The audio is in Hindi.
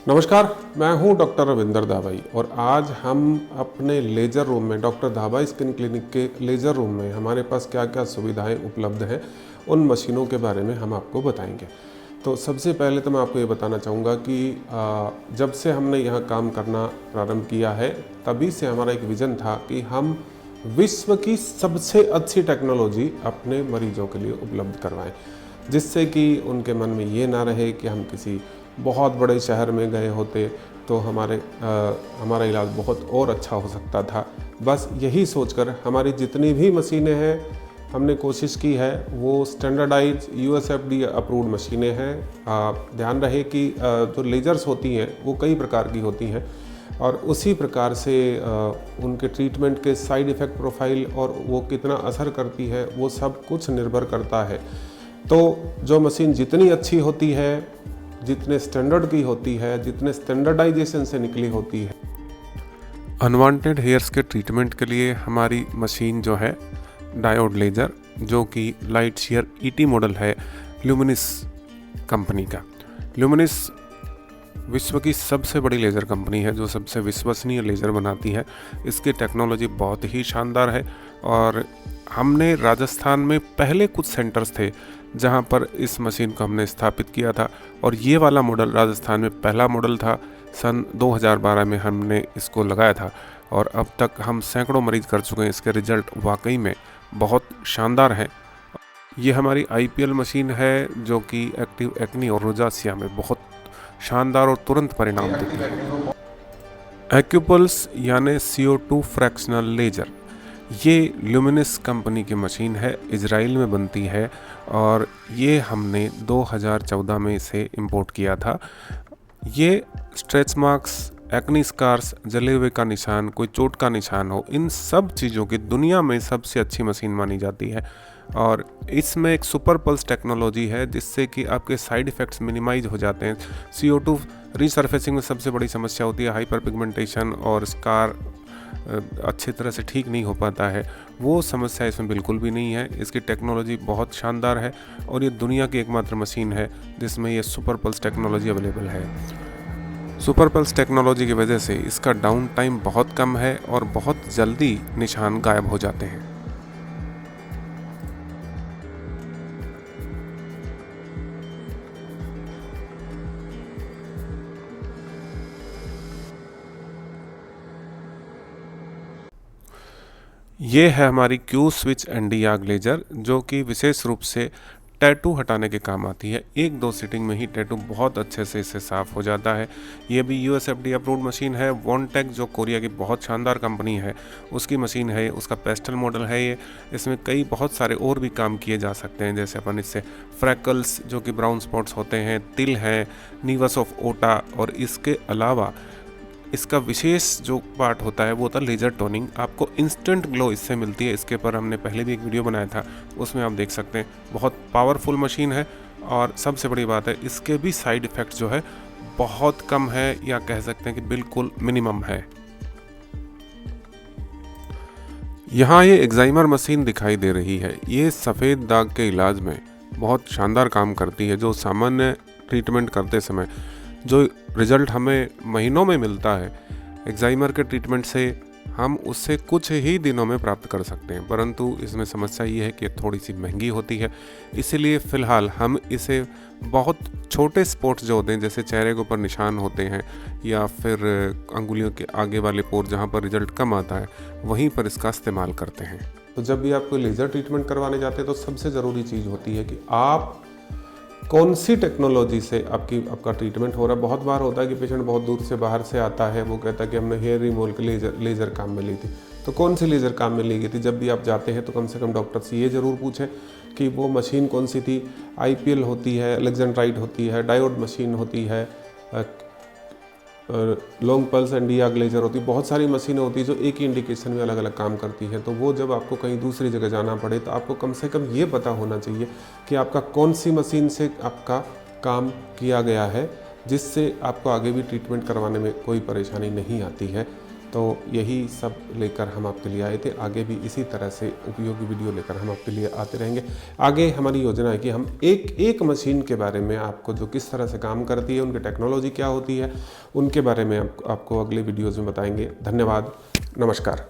नमस्कार, मैं हूं डॉक्टर रविंदर दाबाई और आज हम अपने लेज़र रूम में डॉक्टर दाबाई स्किन क्लिनिक के लेज़र रूम में हमारे पास क्या क्या सुविधाएं उपलब्ध हैं उन मशीनों के बारे में हम आपको बताएंगे। तो सबसे पहले तो मैं आपको ये बताना चाहूँगा कि जब से हमने यहाँ काम करना प्रारंभ किया है तभी से हमारा एक विज़न था कि हम विश्व की सबसे अच्छी टेक्नोलॉजी अपने मरीजों के लिए उपलब्ध करवाएं, जिससे कि उनके मन में ये ना रहे कि हम किसी बहुत बड़े शहर में गए होते तो हमारा इलाज बहुत और अच्छा हो सकता था। बस यही सोचकर हमारी जितनी भी मशीनें हैं हमने कोशिश की है वो स्टैंडर्डाइज USFDA अप्रूव्ड मशीनें हैं। ध्यान रहे कि जो लेजर्स होती हैं वो कई प्रकार की होती हैं और उसी प्रकार से उनके ट्रीटमेंट के साइड इफ़ेक्ट प्रोफाइल और वो कितना असर करती है वो सब कुछ निर्भर करता है। तो जो मशीन जितनी अच्छी होती है, जितने स्टैंडर्ड की होती है, जितने स्टैंडर्डाइजेशन से निकली होती है, अनवांटेड हेयर्स के ट्रीटमेंट के लिए हमारी मशीन जो है डायोड लेज़र, जो कि लाइट शेयर ET मॉडल है ल्यूमिनिस कंपनी का। ल्यूमिनिस विश्व की सबसे बड़ी लेज़र कंपनी है जो सबसे विश्वसनीय लेज़र बनाती है। इसकी टेक्नोलॉजी बहुत ही शानदार है और हमने राजस्थान में पहले कुछ सेंटर्स थे जहां पर इस मशीन को हमने स्थापित किया था और ये वाला मॉडल राजस्थान में पहला मॉडल था। सन 2012 में हमने इसको लगाया था और अब तक हम सैकड़ों मरीज कर चुके हैं। इसके रिजल्ट वाकई में बहुत शानदार हैं। ये हमारी IPL मशीन है जो कि एक्टिव एक्नी और रोजासिया में बहुत शानदार और तुरंत परिणाम देती है। एक्यूपल्स यानी CO2 फ्रैक्शनल लेजर, ये ल्यूमिनिस कंपनी की मशीन है, इजराइल में बनती है और ये हमने 2014 में इसे इंपोर्ट किया था। ये स्ट्रेच मार्क्स, एक्नी स्कार्स, जले हुए का निशान, कोई चोट का निशान हो, इन सब चीज़ों की दुनिया में सबसे अच्छी मशीन मानी जाती है और इसमें एक सुपर पल्स टेक्नोलॉजी है जिससे कि आपके साइड इफ़ेक्ट्स मिनिमाइज हो जाते हैं। CO2 रीसर्फेसिंग में सबसे बड़ी समस्या होती है हाइपर पिगमेंटेशन और स्कार अच्छी तरह से ठीक नहीं हो पाता है, वो समस्या इसमें बिल्कुल भी नहीं है। इसकी टेक्नोलॉजी बहुत शानदार है और ये दुनिया की एकमात्र मशीन है जिसमें ये सुपर पल्स टेक्नोलॉजी अवेलेबल है। सुपर पल्स टेक्नोलॉजी की वजह से इसका डाउन टाइम बहुत कम है और बहुत जल्दी निशान गायब हो जाते हैं। ये है हमारी क्यू स्विच ND-YAG लेजर जो कि विशेष रूप से टैटू हटाने के काम आती है। 1-2 सीटिंग में ही टैटू बहुत अच्छे से इससे साफ़ हो जाता है। ये भी USFDA अप्रूव्ड मशीन है। वॉन्टेक जो कोरिया की बहुत शानदार कंपनी है उसकी मशीन है, उसका पेस्टल मॉडल है ये। इसमें कई बहुत सारे और भी काम किए जा सकते हैं, जैसे अपन इससे फ्रैकल्स जो कि ब्राउन स्पॉट्स होते हैं, तिल हैं, नीवस ऑफ ओटा, और इसके अलावा इसका विशेष जो पार्ट होता है वो होता है लेज़र टोनिंग। आपको इंस्टेंट ग्लो इससे मिलती है। इसके पर हमने पहले भी एक वीडियो बनाया था, उसमें आप देख सकते हैं। बहुत पावरफुल मशीन है और सबसे बड़ी बात है इसके भी साइड इफ़ेक्ट्स जो है बहुत कम है, या कह सकते हैं कि बिल्कुल मिनिमम है। यहाँ ये एक्साइमर मशीन दिखाई दे रही है। ये सफ़ेद दाग के इलाज में बहुत शानदार काम करती है। जो सामान्य ट्रीटमेंट करते समय जो रिज़ल्ट हमें महीनों में मिलता है एक्साइमर के ट्रीटमेंट से, हम उससे कुछ ही दिनों में प्राप्त कर सकते हैं। परंतु इसमें समस्या ये है कि थोड़ी सी महंगी होती है, इसीलिए फ़िलहाल हम इसे बहुत छोटे स्पॉट्स जो होते हैं, जैसे चेहरे के ऊपर निशान होते हैं या फिर अंगुलियों के आगे वाले पोर जहाँ पर रिज़ल्ट कम आता है, वहीं पर इसका इस्तेमाल करते हैं। तो जब भी आप कोई लेज़र ट्रीटमेंट करवाने जाते हैं तो सबसे ज़रूरी चीज़ होती है कि आप कौन सी टेक्नोलॉजी से आपका ट्रीटमेंट हो रहा है। बहुत बार होता है कि पेशेंट बहुत दूर से बाहर से आता है, वो कहता है कि हमने हेयर रिमूवल के लेज़र काम में ली थी। तो कौन सी लेज़र काम में ली गई थी? जब भी आप जाते हैं तो कम से कम डॉक्टर से ये ज़रूर पूछें कि वो मशीन कौन सी थी। IPL होती है, अलेक्जेंड्राइट होती है, डायोड मशीन होती है, लॉन्ग पल्स ND-YAG लेज़र होती है। बहुत सारी मशीनें होती है जो एक ही इंडिकेशन में अलग अलग काम करती हैं। तो वो जब आपको कहीं दूसरी जगह जाना पड़े तो आपको कम से कम ये पता होना चाहिए कि आपका कौन सी मशीन से आपका काम किया गया है, जिससे आपको आगे भी ट्रीटमेंट करवाने में कोई परेशानी नहीं आती है। तो यही सब लेकर हम आपके लिए आए थे। आगे भी इसी तरह से उपयोगी वीडियो लेकर हम आपके लिए आते रहेंगे। आगे हमारी योजना है कि हम एक मशीन के बारे में आपको जो किस तरह से काम करती है, उनकी टेक्नोलॉजी क्या होती है, उनके बारे में आपको अगले वीडियोज़ में बताएंगे। धन्यवाद, नमस्कार।